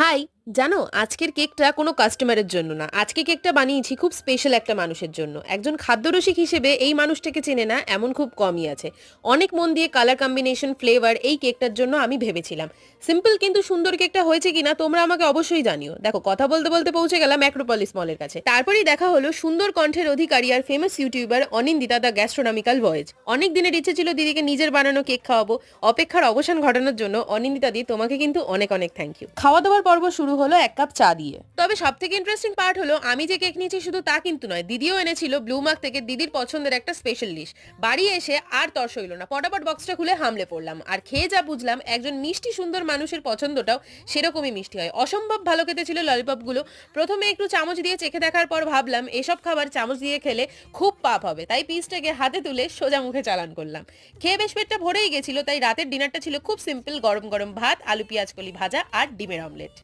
High! জানো আজকের কেকটা কোনো কাস্টমারের জন্য না। আজকে কেকটা বানিয়েছি খুব স্পেশাল একটা মানুষের জন্য। একজন খাদ্যরসিক হিসেবে এই মানুষটাকে চেনে না এমন খুব কমই আছে। অনেক মন দিয়ে কালার কম্বিনেশন, ফ্লেভার এই কেকটার জন্য আমি ভেবেছিলাম। সিম্পল কিন্তু সুন্দর কেকটা হয়েছে কিনা তোমরা আমাকে অবশ্যই জানিও। দেখো কথা বলতে বলতে পৌঁছে গেলাম ম্যাক্রোপলিস মলের কাছে। তারপরেই দেখা হলো সুন্দর কণ্ঠের অধিকারী আর famous YouTuber Anindita the gastronomical voyage. অনেক দিনের ইচ্ছে ছিল দিদিকে নিজের বানানো কেক খাওয়াবো। অপেক্ষার অবসান ঘটানোর জন্য অনিন্দিতা দি তোমাকে কিন্তু অনেক অনেক থ্যাংক ইউ। খাওয়া দাওয়ার পর্ব শুরু হলো এক কাপ চা দিয়ে। তবে সব থেকে ইন্টারেস্টিং পার্ট হলো আমি যে কেক নিয়েছি শুধু তা কিন্তু নয়, দিদিও এনেছিল ব্লু মার্ক থেকে দিদির পছন্দের একটা স্পেশাল ডিশ। বাড়ি এসে আর তর সইল না, পটাপট বক্সটা খুলে হামলে পড়লাম। আর খেয়ে যা বুঝলাম একজন মিষ্টি সুন্দর মানুষের পছন্দটাও সেরকমই মিষ্টি হয়। অসম্ভব ভালো খেতে ছিল ললিপপগুলো। প্রথমে একটু চামচ দিয়ে চেখে দেখার পর ভাবলাম এসব খাবার চামচ দিয়ে খেলে খুব পাপ হবে, তাই পিসটাকে হাতে তুলে সোজা মুখে চালান করলাম। খেয়ে বেশ পেটটা ভরেই গেছিল, তাই রাতের ডিনারটা ছিল খুব সিম্পল, গরম গরম ভাত, আলু পেঁয়াজ কলি ভাজা আর ডিমের অমলেট।